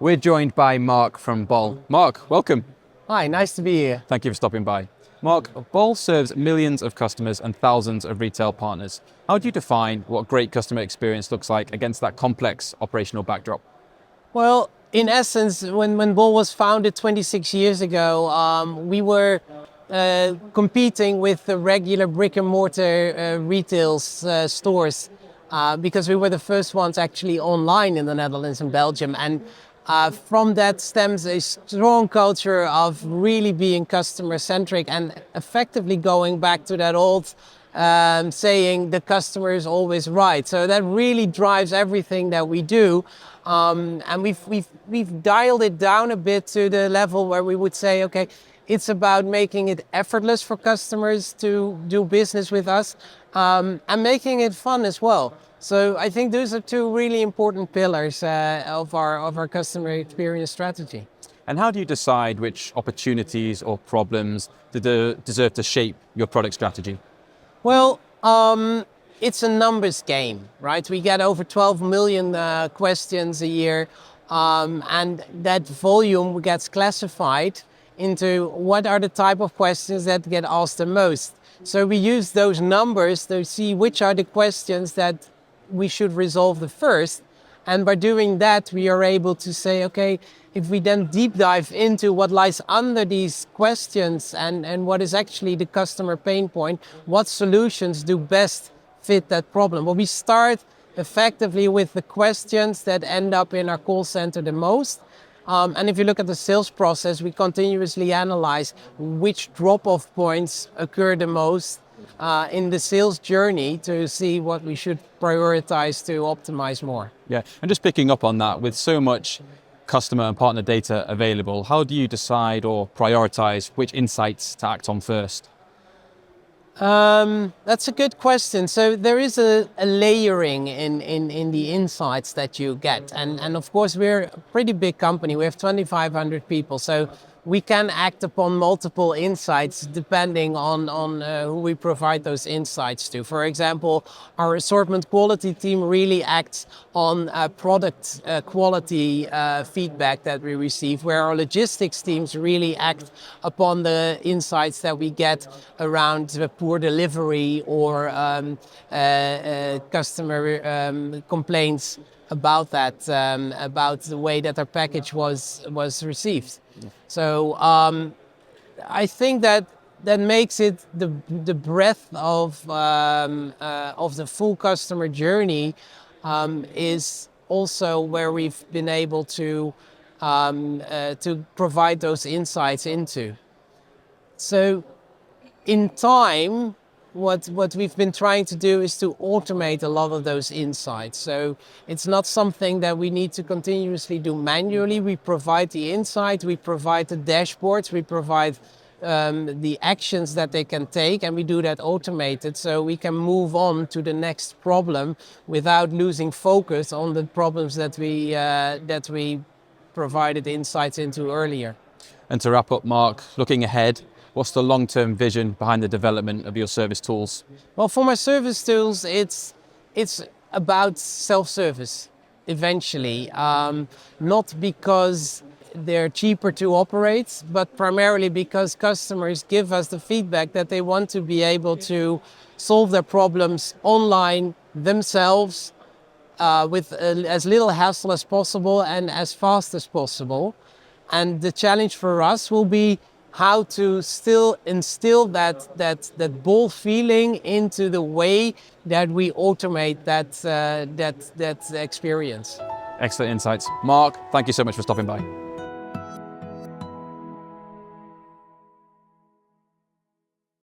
We're joined by Mark from Bol. Mark, welcome. Hi, nice to be here. Thank you for stopping by. Mark, Bol serves millions of customers and thousands of retail partners. How do you define what great customer experience looks like against that complex operational backdrop? Well, in essence, when Bol was founded 26 years ago, we were competing with the regular brick and mortar retail stores because we were the first ones actually online in the Netherlands and Belgium. And from that stems a strong culture of really being customer centric and effectively going back to that old saying the customer is always right. So that really drives everything that we do. And we've dialed it down a bit to the level where we would say, okay, it's about making it effortless for customers to do business with us and making it fun as well. So I think those are two really important pillars of our customer experience strategy. And how do you decide which opportunities or problems deserve to shape your product strategy? Well, it's a numbers game, right? We get over 12 million questions a year, and that volume gets classified into what are the type of questions that get asked the most. So we use those numbers to see which are the questions that we should resolve the first. And by doing that, we are able to say, okay, if we then deep dive into what lies under these questions and what is actually the customer pain point, what solutions do best fit that problem? Well, we start effectively with the questions that end up in our call center the most. And if you look at the sales process, we continuously analyze which drop-off points occur the most in the sales journey to see what we should prioritize to optimize more. Yeah, and just picking up on that, with so much customer and partner data available, how do you decide or prioritize which insights to act on first? That's a good question. So there is a layering in the insights that you get. And of course, we're a pretty big company. We have 2,500 people. So we can act upon multiple insights depending on who we provide those insights to. For example, our assortment quality team really acts on product quality feedback that we receive, where our logistics teams really act upon the insights that we get around poor delivery or customer complaints about that, about the way that our package was received. So I think that makes it the breadth of the full customer journey is also where we've been able to provide those insights into. So in time, what we've been trying to do is to automate a lot of those insights. So it's not something that we need to continuously do manually. We provide the insight, we provide the dashboards, we provide the actions that they can take, and we do that automated so we can move on to the next problem without losing focus on the problems that we provided insights into earlier. And to wrap up, Mark, looking ahead, what's the long-term vision behind the development of your service tools? Well, for my service tools, it's about self-service eventually, not because they're cheaper to operate, but primarily because customers give us the feedback that they want to be able to solve their problems online themselves with as little hassle as possible and as fast as possible. And the challenge for us will be how to still instill that Bol feeling into the way that we automate that experience. Excellent insights. Mark, thank you so much for stopping by.